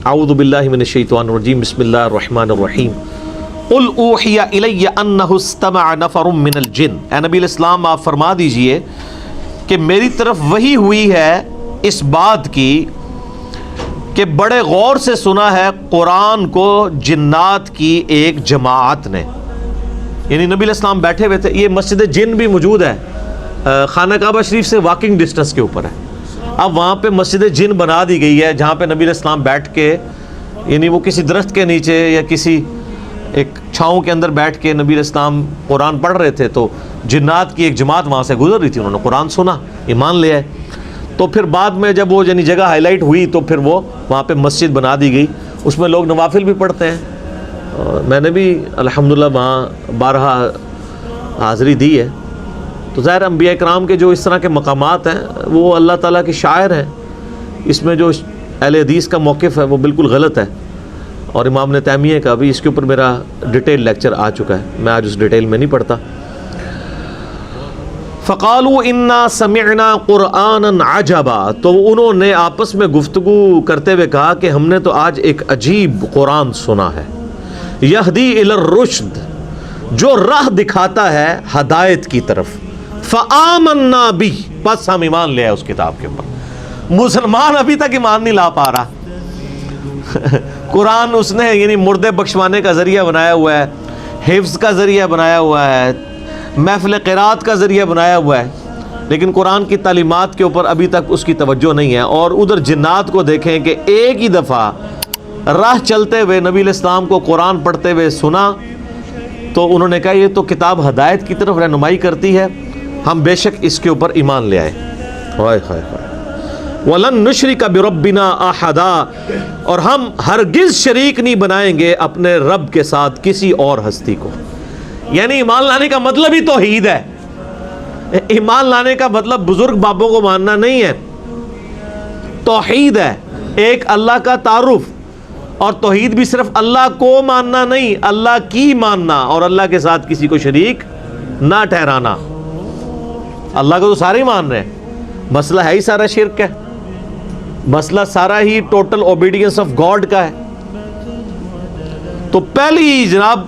اعوذ باللہ من الشیطان الرجیم بسم اللہ الرحمن الرحیم قل اوحی الی انہ استمع نفر من الجن، اے نبی علیہ السلام آپ فرما دیجئے کہ میری طرف وحی ہوئی ہے اس بات کی کہ بڑے غور سے سنا ہے قرآن کو جنات کی ایک جماعت نے. یعنی نبی علیہ السلام بیٹھے ہوئے تھے، یہ مسجد جن بھی موجود ہے خانہ کعبہ شریف سے واکنگ ڈسٹنس کے اوپر ہے. اب وہاں پہ مسجد جن بنا دی گئی ہے جہاں پہ نبی علیہ السلام بیٹھ کے، یعنی وہ کسی درخت کے نیچے یا کسی ایک چھاؤں کے اندر بیٹھ کے نبی علیہ السلام قرآن پڑھ رہے تھے، تو جنات کی ایک جماعت وہاں سے گزر رہی تھی، انہوں نے قرآن سنا، ایمان لے آئے. تو پھر بعد میں جب وہ یعنی جگہ ہائی لائٹ ہوئی تو پھر وہ وہاں پہ مسجد بنا دی گئی، اس میں لوگ نوافل بھی پڑھتے ہیں. میں نے بھی الحمدللہ وہاں بارہا حاضری دی ہے. تو ظاہر انبیاء کرام کے جو اس طرح کے مقامات ہیں وہ اللہ تعالیٰ کے شاعر ہیں. اس میں جو اہل حدیث کا موقف ہے وہ بالکل غلط ہے، اور امام ابن تیمیہ کا بھی اس کے اوپر میرا ڈیٹیل لیکچر آ چکا ہے، میں آج اس ڈیٹیل میں نہیں پڑھتا. فقالوا انا سمعنا قرآنا عجبا، تو انہوں نے آپس میں گفتگو کرتے ہوئے کہا کہ ہم نے تو آج ایک عجیب قرآن سنا ہے. یہدی الی الرشد، جو راہ دکھاتا ہے ہدایت کی طرف. فآمنا بہ، بس ہم ایمان لے آئے اس کتاب کے اوپر. مسلمان ابھی تک ایمان نہیں لا پا رہا. قرآن اس نے یعنی مردے بخشوانے کا ذریعہ بنایا ہوا ہے، حفظ کا ذریعہ بنایا ہوا ہے، محفل قرات کا ذریعہ بنایا ہوا ہے، لیکن قرآن کی تعلیمات کے اوپر ابھی تک اس کی توجہ نہیں ہے. اور ادھر جنات کو دیکھیں کہ ایک ہی دفعہ راہ چلتے ہوئے نبی علیہ السلام کو قرآن پڑھتے ہوئے سنا تو انہوں نے کہا یہ تو کتاب ہدایت کی طرف رہنمائی کرتی ہے، ہم بے شک اس کے اوپر ایمان لے آئے. ہائے ہائے ہائے. وَلَن نُشْرِكَ بِرَبِّنَا أَحَدًا، اور ہم ہرگز شریک نہیں بنائیں گے اپنے رب کے ساتھ کسی اور ہستی کو. یعنی ایمان لانے کا مطلب ہی توحید ہے. ایمان لانے کا مطلب بزرگ بابوں کو ماننا نہیں ہے، توحید ہے، ایک اللہ کا تعارف. اور توحید بھی صرف اللہ کو ماننا نہیں، اللہ کی ماننا اور اللہ کے ساتھ کسی کو شریک نہ ٹھہرانا. اللہ کو تو سارے ہی مان رہے ہیں، مسئلہ ہے ہی سارا شرک ہے، مسئلہ سارا ہی ٹوٹل اوبیڈینس آف گاڈ کا ہے. تو پہلی جناب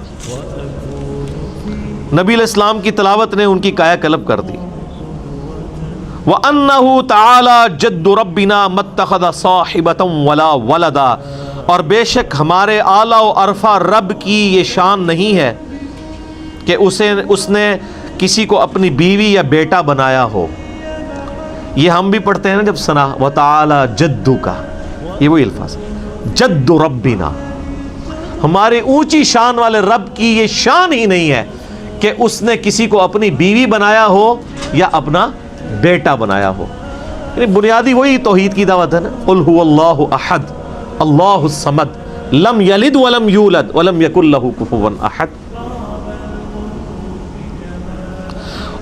نبی علیہ السلام کی تلاوت نے ان کی کایا کلب کر دی. وَأَنَّهُ تَعَالَى جَدُّ رَبِّنَا مَتَّخَذَ صَاحِبَةً وَلَا وَلَدًا، اور بے شک ہمارے اعلیٰ و عرفہ رب کی یہ شان نہیں ہے کہ اس نے کسی کو اپنی بیوی یا بیٹا بنایا ہو. یہ ہم بھی پڑھتے ہیں نا جب سنا وَتَعَالَى جَدُّكَ، یہ وہی الفاظ جد ربنا، ہمارے اونچی شان والے رب کی یہ شان ہی نہیں ہے کہ اس نے کسی کو اپنی بیوی بنایا ہو یا اپنا بیٹا بنایا ہو. یعنی بنیادی وہی توحید کی دعوت ہے نا. قل هو اللہ احد اللہ الصمد لم یلد ولم یولد ولم یکن لہ کفوا احد.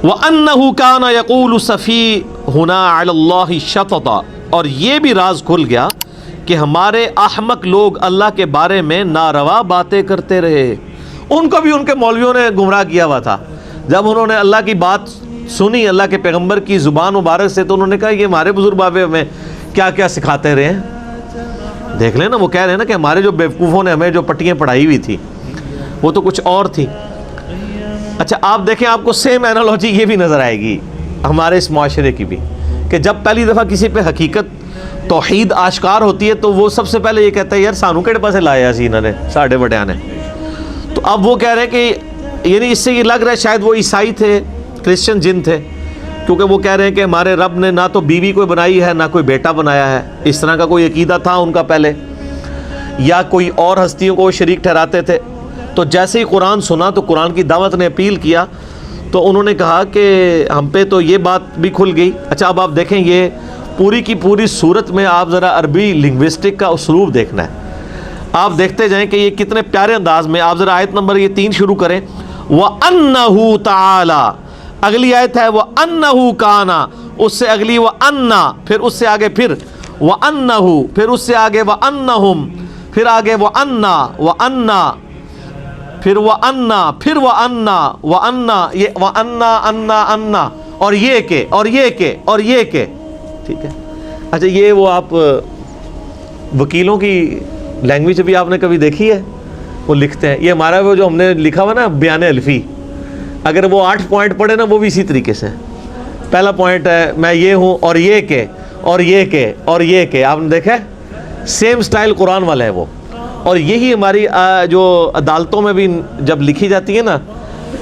وَأَنَّهُ كَانَ يَقُولُ سَفِيهُنَا عَلَى اللَّهِ شَطَطًا، اور یہ بھی راز کھل گیا کہ ہمارے احمق لوگ اللہ کے بارے میں ناروا باتیں کرتے رہے. ان کو بھی ان کے مولویوں نے گمراہ کیا ہوا تھا. جب انہوں نے اللہ کی بات سنی اللہ کے پیغمبر کی زبان مبارک سے تو انہوں نے کہا یہ ہمارے بزرگ بابے ہمیں کیا کیا سکھاتے رہے ہیں. دیکھ لیں نا، وہ کہہ رہے ہیں نا کہ ہمارے جو بیوقوفوں نے ہمیں جو پٹیاں پڑھائی ہوئی تھی وہ تو کچھ اور تھی. اچھا آپ دیکھیں، آپ کو سیم اینالوجی یہ بھی نظر آئے گی ہمارے اس معاشرے کی بھی، کہ جب پہلی دفعہ کسی پہ حقیقت توحید آشکار ہوتی ہے تو وہ سب سے پہلے یہ کہتا ہے یار سانو کہڑے پاسے لایا سی انہوں نے ساڑھے بڑیاں نے. تو اب وہ کہہ رہے ہیں کہ یعنی اس سے یہ لگ رہا ہے شاید وہ عیسائی تھے، کرسچن جن تھے، کیونکہ وہ کہہ رہے ہیں کہ ہمارے رب نے نہ تو بیوی کوئی بنائی ہے نہ کوئی بیٹا بنایا ہے. اس طرح کا کوئی عقیدہ تھا ان کا پہلے، یا کوئی اور ہستیوں کو شریک ٹھہراتے تھے. تو جیسے ہی قرآن سنا تو قرآن کی دعوت نے اپیل کیا تو انہوں نے کہا کہ ہم پہ تو یہ بات بھی کھل گئی. اچھا اب آپ دیکھیں یہ پوری کی پوری صورت میں آپ ذرا عربی لنگوسٹک کا اسلوب دیکھنا ہے. آپ دیکھتے جائیں کہ یہ کتنے پیارے انداز میں. آپ ذرا آیت نمبر یہ 3 شروع کریں. وَأَنَّهُ تَعَالَى، اگلی آیت ہے وَأَنَّهُ كَانَ، اس سے اگلی وَأَنَّا، پھر اس سے آگے پھر وَأَنَّهُ، پھر اس سے آگے وَأَنَّهُمْ، پھر آگے وَأَنَّا، پھر وَأَنَّا، پھر وَأَنَّا، یہ وَأَنَّا أَنَّا، اور یہ کہ اور یہ کہ اور یہ کہ. ٹھیک ہے. اچھا یہ وہ آپ وکیلوں کی لینگویج ابھی آپ نے کبھی دیکھی ہے؟ وہ لکھتے ہیں، یہ ہمارا وہ جو ہم نے لکھا ہوا نا بیان الفی، اگر وہ 8 پوائنٹ پڑھے نا وہ بھی اسی طریقے سے. پہلا پوائنٹ ہے میں یہ ہوں اور یہ کہ اور یہ کہ اور یہ کہ، آپ نے دیکھا ہے سیم سٹائل قرآن والا ہے وہ. اور یہی ہماری جو عدالتوں میں بھی جب لکھی جاتی ہے نا،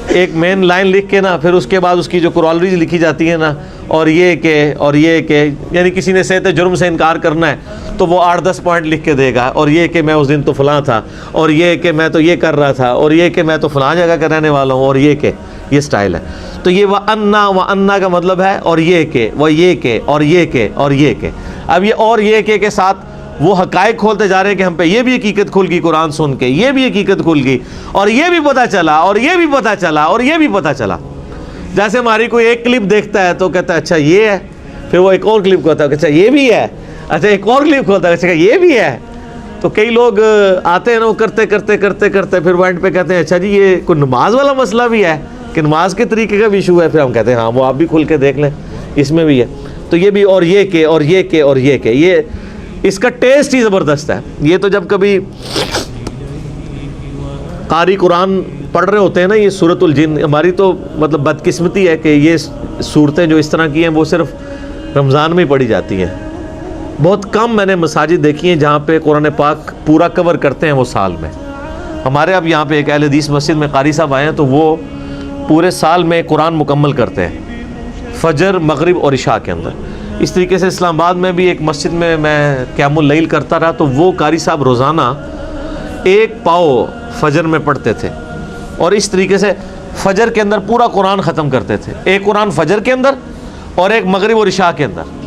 ایک مین لائن لکھ کے نا پھر اس کے بعد اس کی جو کورالریز لکھی جاتی ہے نا، اور یہ کہ اور یہ کہ، یعنی کسی نے صحت جرم سے انکار کرنا ہے تو وہ 8-10 پوائنٹ لکھ کے دے گا، اور یہ کہ میں اس دن تو فلاں تھا، اور یہ کہ میں تو یہ کر رہا تھا، اور یہ کہ میں تو فلاں جگہ کا رہنے والا ہوں، اور یہ کہ یہ سٹائل ہے. تو یہ وَأَنَّا کا مطلب ہے اور یہ کہ، وہ یہ کہ اور یہ کہ اور یہ کہ. اب یہ اور یہ کہ کے ساتھ وہ حقائق کھولتے جا رہے ہیں کہ ہم پہ یہ بھی حقیقت کھل گئی قرآن سن کے، یہ بھی حقیقت کھل گئی، اور یہ بھی پتہ چلا، اور یہ بھی پتہ چلا، اور یہ بھی پتہ چلا. جیسے ہماری کوئی ایک کلپ دیکھتا ہے تو کہتا ہے اچھا یہ ہے، پھر وہ ایک اور کلپ کھولتا ہے اچھا یہ بھی ہے، اچھا ایک اور کلپ کھولتا ہے اچھا یہ بھی ہے. تو کئی لوگ آتے ہیں نا وہ کرتے کرتے کرتے کرتے پھر وائنٹ پہ کہتے ہیں اچھا جی یہ کوئی نماز والا مسئلہ بھی ہے کہ نماز کے طریقے کا بھی ایشو ہے. پھر ہم کہتے ہیں ہاں وہ آپ بھی کھل کے دیکھ لیں اس میں بھی ہے. تو یہ بھی اور یہ کہ اور یہ کہ اور یہ کہ، یہ اس کا ٹیسٹ ہی زبردست ہے. یہ تو جب کبھی قاری قرآن پڑھ رہے ہوتے ہیں نا، یہ سورۃ الجن، ہماری تو مطلب بدقسمتی ہے کہ یہ صورتیں جو اس طرح کی ہیں وہ صرف رمضان میں ہی پڑھی جاتی ہیں. بہت کم میں نے مساجد دیکھی ہیں جہاں پہ قرآن پاک پورا کور کرتے ہیں وہ سال میں. ہمارے اب یہاں پہ ایک اہل حدیث مسجد میں قاری صاحب آئے ہیں تو وہ پورے سال میں قرآن مکمل کرتے ہیں فجر مغرب اور عشاء کے اندر. اس طریقے سے اسلام آباد میں بھی ایک مسجد میں قیام اللیل کرتا رہا تو وہ قاری صاحب روزانہ 1 پاؤ فجر میں پڑھتے تھے، اور اس طریقے سے فجر کے اندر پورا قرآن ختم کرتے تھے، 1 قرآن فجر کے اندر اور 1 مغرب اور عشاء کے اندر.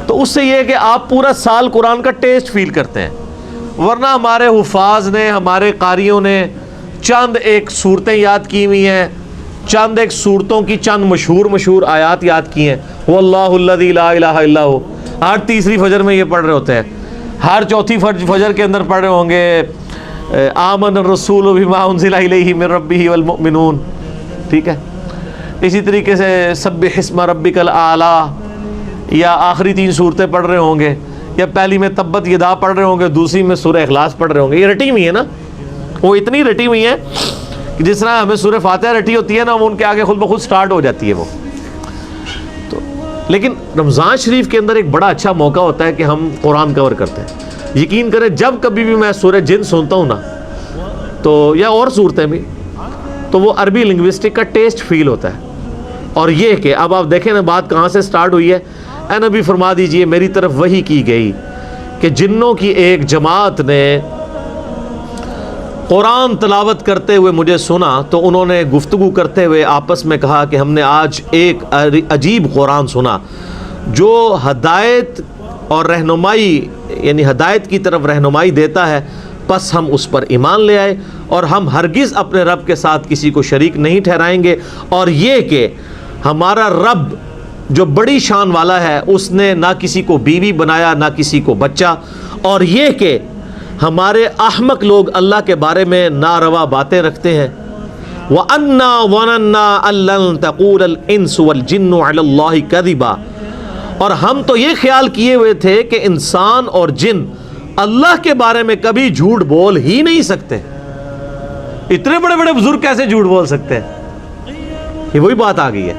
تو اس سے یہ ہے کہ آپ پورا سال قرآن کا ٹیسٹ فیل کرتے ہیں. ورنہ ہمارے حفاظ نے، ہمارے قاریوں نے چند ایک صورتیں یاد کی ہوئی ہیں، چند ایک صورتوں کی چند مشہور آیات یاد کی ہیں. واللہ الذی لا الہ الا ہو ہر تیسری فجر میں یہ پڑھ رہے ہوتے ہیں، ہر چوتھی فجر کے اندر پڑھ رہے ہوں گے آمن الرسول بما انزل الیہ من ربہ والمؤمنون. ٹھیک ہے، اسی طریقے سے سبح اسم ربک الاعلی، یا آخری 3 صورتیں پڑھ رہے ہوں گے، یا پہلی میں تبت یدا پڑھ رہے ہوں گے، دوسری میں سورہ اخلاص پڑھ رہے ہوں گے. یہ رٹی ہوئی ہے نا، وہ اتنی رٹی ہوئی ہے کہ جس طرح ہمیں سورہ فاتحہ رٹی ہوتی ہے نا، وہ ان کے آگے خود بخود سٹارٹ ہو جاتی ہے وہ. تو لیکن رمضان شریف کے اندر ایک بڑا اچھا موقع ہوتا ہے کہ ہم قرآن کور کرتے ہیں. یقین کریں جب کبھی بھی میں سورہ جن سنتا ہوں نا تو یا اور صورتیں بھی، تو وہ عربی لنگوسٹک کا ٹیسٹ فیل ہوتا ہے. اور یہ کہ اب آپ دیکھیں نا بات کہاں سے سٹارٹ ہوئی ہے. اے نبی فرما دیجئے میری طرف وحی کی گئی کہ جنوں کی ایک جماعت نے قرآن تلاوت کرتے ہوئے مجھے سنا تو انہوں نے گفتگو کرتے ہوئے آپس میں کہا کہ ہم نے آج ایک عجیب قرآن سنا جو ہدایت اور رہنمائی، یعنی ہدایت کی طرف رہنمائی دیتا ہے، پس ہم اس پر ایمان لے آئے اور ہم ہرگز اپنے رب کے ساتھ کسی کو شریک نہیں ٹھہرائیں گے. اور یہ کہ ہمارا رب جو بڑی شان والا ہے اس نے نہ کسی کو بیوی بنایا نہ کسی کو بچہ. اور یہ کہ ہمارے احمق لوگ اللہ کے بارے میں ناروا باتیں رکھتے ہیں. وَأَنَّا ظَنَنَّا أَن لَّن تَقُولَ الْإِنسُ وَالْجِنُّ عَلَى اللَّهِ كَذِبًا، اور ہم تو یہ خیال کیے ہوئے تھے کہ انسان اور جن اللہ کے بارے میں کبھی جھوٹ بول ہی نہیں سکتے. اتنے بڑے بڑے بزرگ کیسے جھوٹ بول سکتے ہیں؟ یہ وہی بات آ گئی ہے.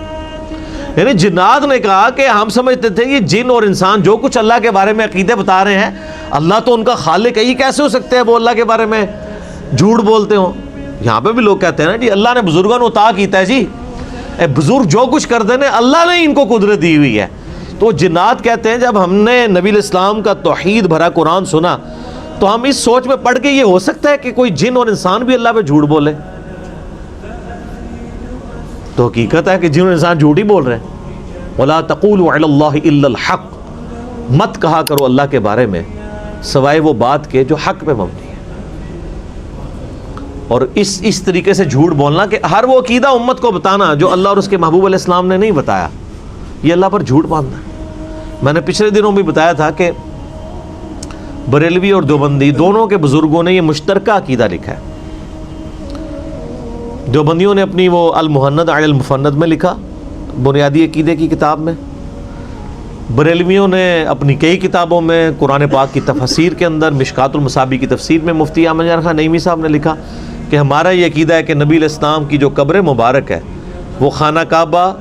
یعنی جنات نے کہا کہ ہم سمجھتے تھے کہ جن اور انسان جو کچھ اللہ کے بارے میں عقیدے بتا رہے ہیں، اللہ تو ان کا خالق ہے، یہ کیسے ہو سکتے ہیں وہ اللہ کے بارے میں جھوٹ بولتے ہوں. یہاں پہ بھی لوگ کہتے ہیں نا جی اللہ نے بزرگوں نے عطا کیتا ہے، جی بزرگ جو کچھ کر دینے اللہ نے ان کو قدرت دی ہوئی ہے. تو جنات کہتے ہیں جب ہم نے نبی الاسلام کا توحید بھرا قرآن سنا تو ہم اس سوچ میں پڑھ کے یہ ہو سکتا ہے کہ کوئی جن اور انسان بھی اللہ پہ جھوٹ بولے. تو حقیقت ہے کہ جن اور انسان جھوٹ ہی بول رہے ہیں. وَلَا تَقُولُوا عَلَى اللَّهِ إِلَّا الْحَقِّ، مت کہا کرو اللہ کے بارے میں سوائے وہ بات کے جو حق پہ مبنی ہے. اور اس طریقے سے جھوٹ بولنا کہ ہر وہ عقیدہ امت کو بتانا جو اللہ اور اس کے محبوب علیہ السلام نے نہیں بتایا، یہ اللہ پر جھوٹ باندھنا ہے. میں نے پچھلے دنوں بھی بتایا تھا کہ بریلوی اور دیوبندی دونوں کے بزرگوں نے یہ مشترکہ عقیدہ لکھا ہے. دیوبندیوں نے اپنی وہ المحند علی المفند میں لکھا، بنیادی عقیدے کی کتاب میں، بریلویوں نے اپنی کئی کتابوں میں قرآن پاک کی تفسیر کے اندر مشکات المصابیح کی تفسیر میں مفتی احمد جان خان نعیمی صاحب نے لکھا کہ ہمارا یہ عقیدہ ہے کہ نبی علیہ السلام کی جو قبر مبارک ہے وہ خانہ کعبہ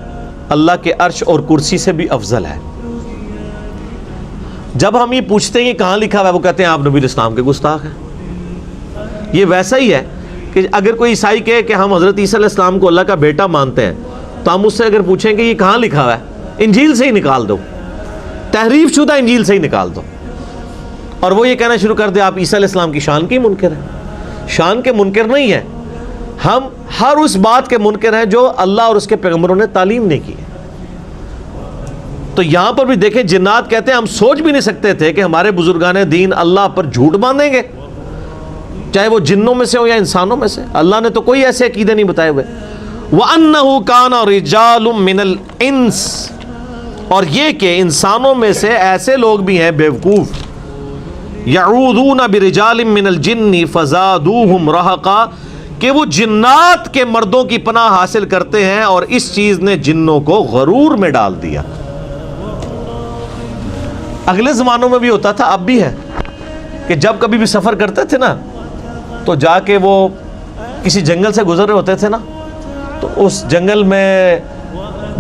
اللہ کے عرش اور کرسی سے بھی افضل ہے۔ جب ہم یہ پوچھتے ہیں کہ کہاں لکھا ہوا ہے، وہ کہتے ہیں آپ نبی علیہ السلام کے گستاخ ہیں۔ یہ ویسا ہی ہے کہ اگر کوئی عیسائی کہے کہ ہم حضرت عیسیٰ علیہ السلام کو اللہ کا بیٹا مانتے ہیں تو ہم اس سے اگر پوچھیں کہ یہ کہاں لکھا ہوا ہے، انجیل سے ہی نکال دو، تحریف شدہ انجیل سے ہی نکال دو، اور وہ یہ کہنا شروع کر دے آپ عیسیٰ علیہ السلام کی شان کی منکر ہیں۔ شان کے منکر نہیں ہیں، ہم ہر اس بات کے منکر ہیں جو اللہ اور اس کے پیغمبروں نے تعلیم نہیں کی ہے۔ تو یہاں پر بھی دیکھیں جنات کہتے ہیں ہم سوچ بھی نہیں سکتے تھے کہ ہمارے بزرگان دین اللہ پر جھوٹ باندھیں گے، چاہے وہ جنوں میں سے ہو یا انسانوں میں سے۔ اللہ نے تو کوئی ایسے عقیدے نہیں بتائے ہوئے۔ وَأَنَّهُ كَانَ رِجَالٌ مِّنَ الْإِنسِ، اور یہ کہ انسانوں میں سے ایسے لوگ بھی ہیں بیوقوف، يَعُوذُونَ بِرِجَالٍ مِّنَ الْجِنِّ فَزَادُوهُمْ رَهَقًا، کہ وہ جنات کے مردوں کی پناہ حاصل کرتے ہیں اور اس چیز نے جنوں کو غرور میں ڈال دیا۔ اگلے زمانوں میں بھی ہوتا تھا، اب بھی ہے، کہ جب کبھی بھی سفر کرتے تھے نا تو جا کے وہ کسی جنگل سے گزر رہے ہوتے تھے نا، تو اس جنگل میں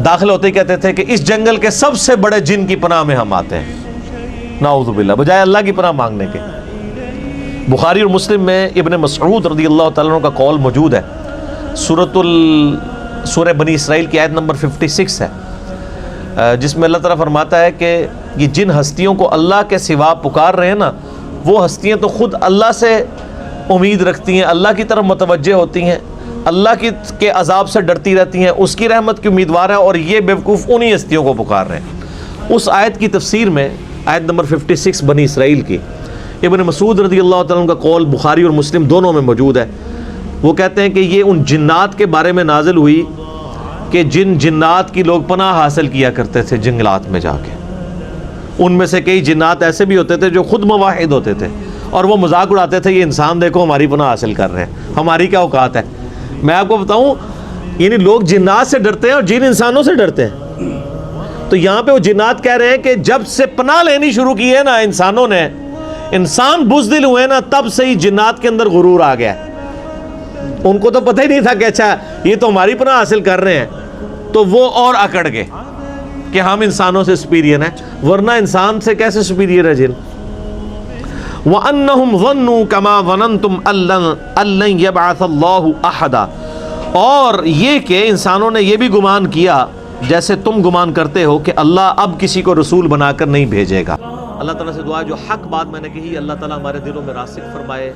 داخل ہوتے ہی کہتے تھے کہ اس جنگل کے سب سے بڑے جن کی پناہ میں ہم آتے ہیں، نعوذ باللہ، بجائے اللہ کی پناہ مانگنے کے۔ بخاری اور مسلم میں ابن مسعود رضی اللہ تعالیٰ عنہ کا قول موجود ہے، سورہ بنی اسرائیل کی آیت نمبر 56 ہے، جس میں اللہ تعالیٰ فرماتا ہے کہ یہ جن ہستیوں کو اللہ کے سوا پکار رہے ہیں نا، وہ ہستیاں تو خود اللہ سے امید رکھتی ہیں، اللہ کی طرف متوجہ ہوتی ہیں، اللہ کے عذاب سے ڈرتی رہتی ہیں، اس کی رحمت کی امیدوار ہیں، اور یہ بیوقوف انہی ہستیوں کو پکار رہے ہیں۔ اس آیت کی تفسیر میں آیت نمبر 56 بنی اسرائیل کی، ابن مسعود رضی اللہ تعالیٰ عنہ کا قول بخاری اور مسلم دونوں میں موجود ہے۔ وہ کہتے ہیں کہ یہ ان جنات کے بارے میں نازل ہوئی کہ جن جنات کی لوگ پناہ حاصل کیا کرتے تھے جنگلات میں جا کے۔ ان میں سے کئی جنات ایسے بھی ہوتے تھے جو خود موحد ہوتے تھے، اور وہ مذاق اڑاتے تھے، یہ انسان دیکھو ہماری پناہ حاصل کر رہے ہیں، ہماری کیا اوقات ہے۔ میں آپ کو بتاؤں، یعنی لوگ جنات سے ڈرتے ہیں اور جن انسانوں سے ڈرتے ہیں۔ تو یہاں پہ وہ جنات کہہ رہے ہیں کہ جب سے پناہ لینی شروع کی ہے نا انسانوں نے، انسان بزدل ہوئے نا، تب سے ہی جنات کے اندر غرور آ گیا۔ ان کو تو پتہ ہی نہیں تھا کہ اچھا یہ تو ہماری پناہ حاصل کر رہے ہیں، تو وہ اور اکڑ گئے کہ ہم انسانوں سے سپیریئر ہیں، ورنہ انسان سے کیسے سپیریئر ہے جن۔ وَأَنَّهُمْ ظَنُّوا كَمَا ظَنَنْتُمْ أَن لَّن يَبْعَثَ اللَّهُ أَحَدًا، اور یہ کہ انسانوں نے یہ بھی گمان کیا جیسے تم گمان کرتے ہو کہ اللہ اب کسی کو رسول بنا کر نہیں بھیجے گا۔ اللہ تعالیٰ سے دعا ہے جو حق بات میں نے کہی اللہ تعالیٰ ہمارے دلوں میں راسخ فرمائے۔